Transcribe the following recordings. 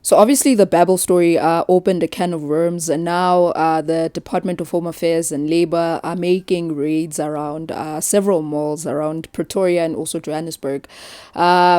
So obviously the Babel story opened a can of worms, and now the Department of Home Affairs and Labour are making raids around several malls around Pretoria and also Johannesburg.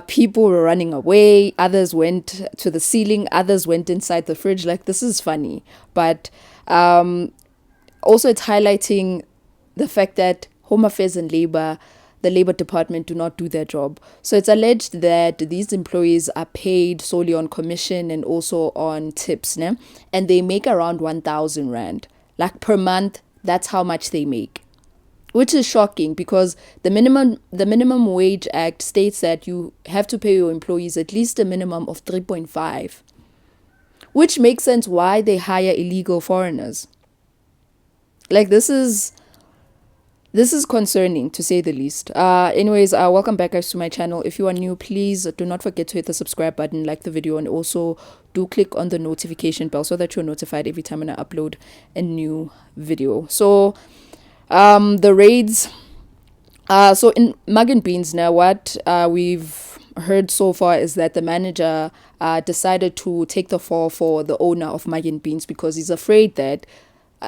People were running away, others went to the ceiling, others went inside the fridge. Like, this is funny, but also it's highlighting the fact that Home Affairs and Labour, the Labour Department, do not do their job. So it's alleged that these employees are paid solely on commission and also on tips, né? And they make around 1,000 rand. Like, per month, that's how much they make. Which is shocking, because the minimum wage act states that you have to pay your employees at least a minimum of 3.5, which makes sense why they hire illegal foreigners. Like, this is concerning, to say the least. Anyways, welcome back, guys, to my channel. If you are new, please do not forget to hit the subscribe button, like the video, and also do click on the notification bell so that you're notified every time when I upload a new video. So the raids, so in Mugg and Beans, now what we've heard so far is that the manager decided to take the fall for the owner of Mugg and Beans, because he's afraid that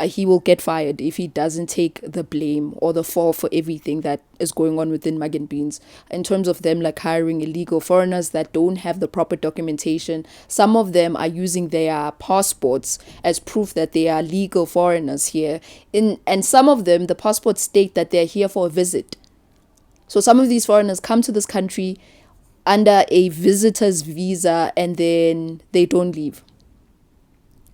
he will get fired if he doesn't take the blame or the fall for everything that is going on within Mugg and Beans, in terms of them like hiring illegal foreigners that don't have the proper documentation. Some of them are using their passports as proof that they are legal foreigners here, and some of them, the passports state that they're here for a visit. So some of these foreigners come to this country under a visitor's visa and then they don't leave.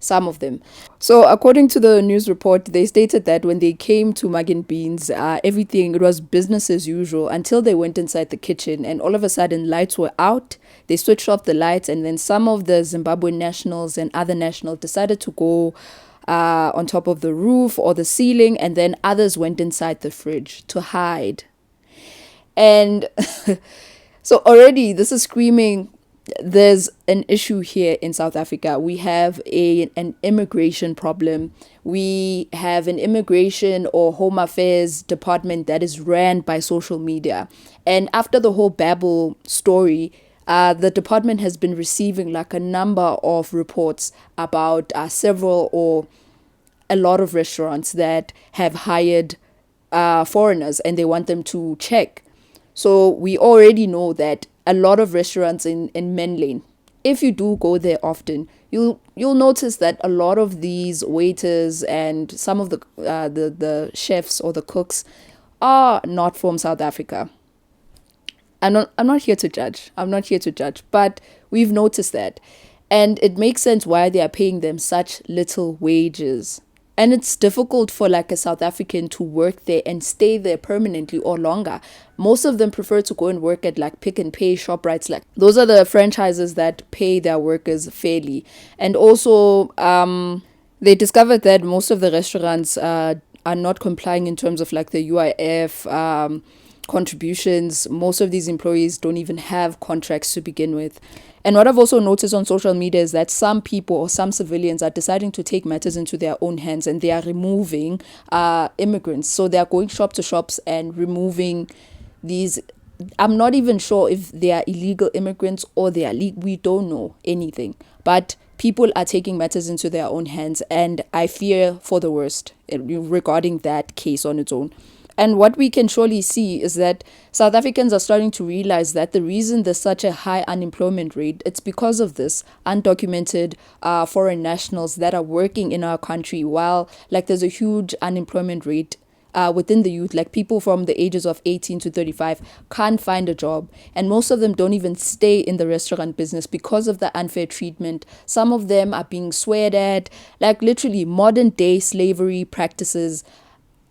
Some of them. So according to the news report, they stated that when they came to Mugg and Beans, everything, it was business as usual until they went inside the kitchen, and all of a sudden lights were out. They switched off the lights, and then some of the Zimbabwean nationals and other nationals decided to go on top of the roof or the ceiling, and then others went inside the fridge to hide. And so already this is screaming, there's an issue here in South Africa. We have an immigration problem. We have an immigration or home affairs department that is ran by social media. And after the whole Babel story, the department has been receiving like a number of reports about several or a lot of restaurants that have hired foreigners, and they want them to check. So we already know that a lot of restaurants in Menlyn, if you do go there often, you'll notice that a lot of these waiters and some of the chefs or the cooks are not from South Africa. I'm not here to judge. But we've noticed that, and it makes sense why they are paying them such little wages. And it's difficult for like a South African to work there and stay there permanently or longer. Most of them prefer to go and work at like Pick and Pay, ShopRites. Like, those are the franchises that pay their workers fairly. And also, they discovered that most of the restaurants are not complying in terms of like the UIF contributions. Most of these employees don't even have contracts to begin with. And what I've also noticed on social media is that some people or some civilians are deciding to take matters into their own hands, and they are removing immigrants. So they are going shop to shops and removing these. I'm not even sure if they are illegal immigrants or they are legal. We don't know anything. But people are taking matters into their own hands, and I fear for the worst regarding that case on its own. And what we can surely see is that South Africans are starting to realize that the reason there's such a high unemployment rate, it's because of this undocumented foreign nationals that are working in our country, while like there's a huge unemployment rate within the youth. Like, people from the ages of 18 to 35 can't find a job, and most of them don't even stay in the restaurant business because of the unfair treatment. Some of them are being sweared at. Like, literally modern day slavery practices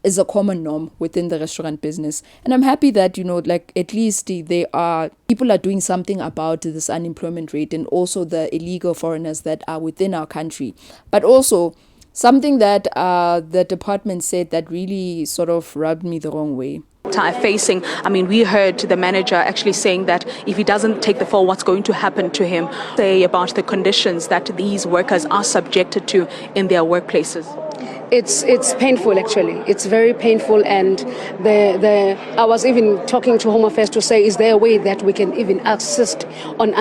is a common norm within the restaurant business. And I'm happy that, like, at least people are doing something about this unemployment rate, and also the illegal foreigners that are within our country. But also something that the department said that really sort of rubbed me the wrong way. Facing, we heard the manager actually saying that if he doesn't take the fall, what's going to happen to him? Say about the conditions that these workers are subjected to in their workplaces. It's painful, actually. It's very painful, and I was even talking to Home Affairs to say, is there a way that we can even assist on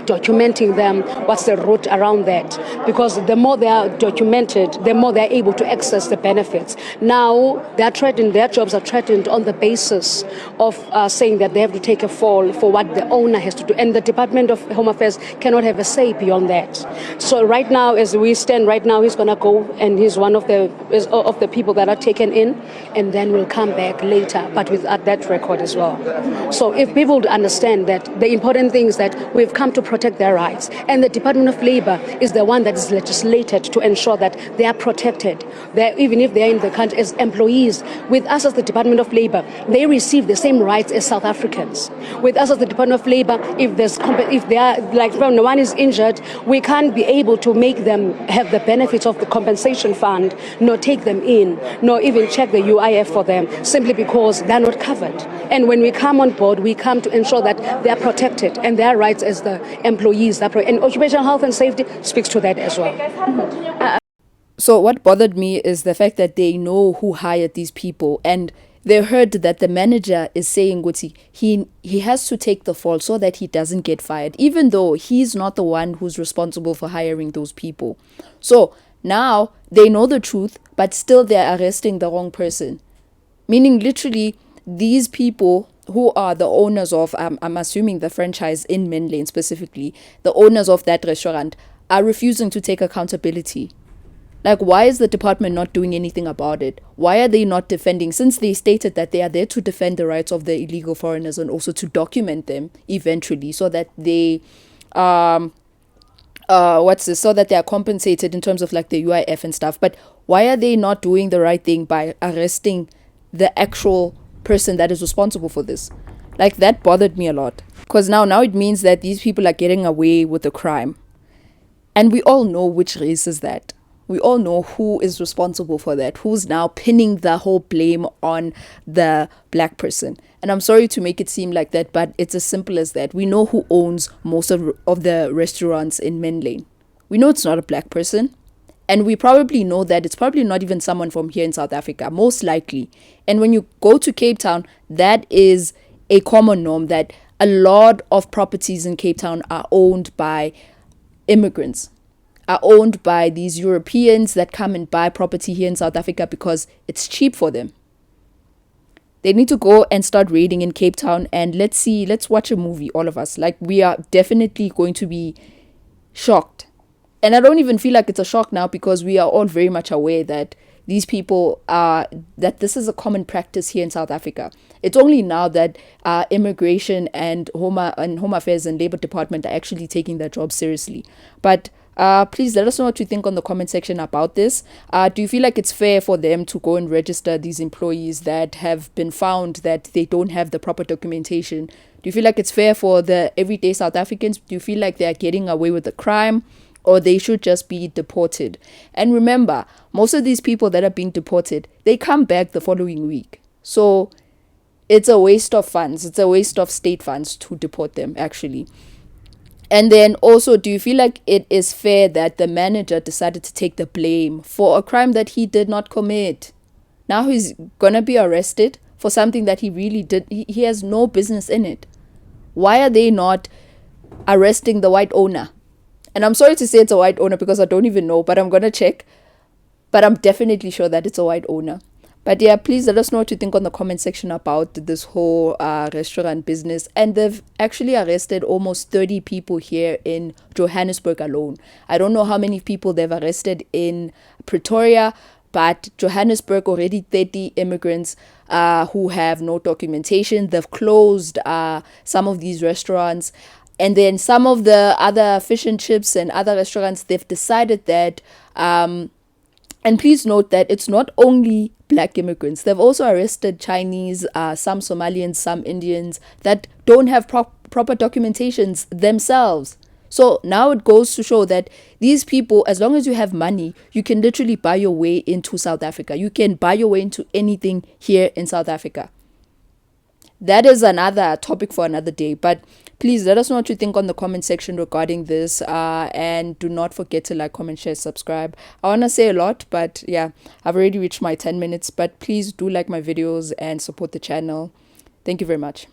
documenting them? What's the route around that? Because the more they are documented, the more they are able to access the benefits. Now they are threatened; their jobs are threatened on the basis of saying that they have to take a fall for what the owner has to do, and the Department of Home Affairs cannot have a say beyond that. So right now, as we stand right now, he's going to go, and he's one of the people that are taken in, and then we'll come back later, but with that record as well. So if people would understand that the important thing is that we've come to protect their rights, and the Department of Labor is the one that is legislated to ensure that they are protected. Even if they are in the country as employees, with us as the Department of Labor, they receive the same rights as South Africans. With us as the Department of Labor, if they are, like, when one is injured, we can't be able to make them have the benefits of the compensation fund, nor take them in, nor even check the UIF for them, simply because they're not covered. And when we come on board, we come to ensure that they are protected and their rights as the employees. And occupational health and safety speaks to that as well. So what bothered me is the fact that they know who hired these people, and they heard that the manager is saying Guti, he has to take the fall so that he doesn't get fired, even though he's not the one who's responsible for hiring those people. So now they know the truth, but still they're arresting the wrong person. Meaning literally these people who are the owners of, I'm assuming the franchise in Menlyn specifically, the owners of that restaurant are refusing to take accountability. Like, why is the department not doing anything about it? Why are they not defending, since they stated that they are there to defend the rights of the illegal foreigners and also to document them eventually so that they, so that they are compensated in terms of like the UIF and stuff. But why are they not doing the right thing by arresting the actual person that is responsible for this? Like, that bothered me a lot, because now it means that these people are getting away with the crime. And we all know which race is that. We all know who is responsible for that, who's now pinning the whole blame on the black person. And I'm sorry to make it seem like that, but it's as simple as that. We know who owns most of the restaurants in Menlyn. We know it's not a black person. And we probably know that it's probably not even someone from here in South Africa, most likely. And when you go to Cape Town, that is a common norm, that a lot of properties in Cape Town are owned by immigrants, are owned by these Europeans that come and buy property here in South Africa because it's cheap for them. They need to go and start raiding in Cape Town, and let's watch a movie, all of us. Like, we are definitely going to be shocked. And I don't even feel like it's a shock now, because we are all very much aware that these people that this is a common practice here in South Africa. It's only now that immigration and Home Affairs and Labor Department are actually taking their job seriously. But please let us know what you think on the comment section about this. Do you feel like it's fair for them to go and register these employees that have been found that they don't have the proper documentation? Do you feel like it's fair for the everyday South Africans? Do you feel like they're getting away with the crime, or they should just be deported? And remember, most of these people that are being deported, they come back the following week. So it's a waste of funds. It's a waste of state funds to deport them, actually. And then also, do you feel like it is fair that the manager decided to take the blame for a crime that he did not commit? Now he's gonna be arrested for something that he really did. He has no business in it. Why are they not arresting the white owner? And I'm sorry to say it's a white owner, because I don't even know, but I'm gonna check. But I'm definitely sure that it's a white owner. But yeah, please let us know what you think on the comment section about this whole restaurant business. And they've actually arrested almost 30 people here in Johannesburg alone. I don't know how many people they've arrested in Pretoria, but Johannesburg, already 30 immigrants who have no documentation. They've closed some of these restaurants. And then some of the other fish and chips and other restaurants, they've decided that and please note that it's not only black immigrants. They've also arrested Chinese, some Somalians, some Indians that don't have proper documentations themselves. So now it goes to show that these people, as long as you have money, you can literally buy your way into South Africa. You can buy your way into anything here in South Africa. That is another topic for another day. But Please let us know what you think on the comment section regarding this, and do not forget to like, comment, share, subscribe. I want to say a lot, but yeah, I've already reached my 10 minutes, but please do like my videos and support the channel. Thank you very much.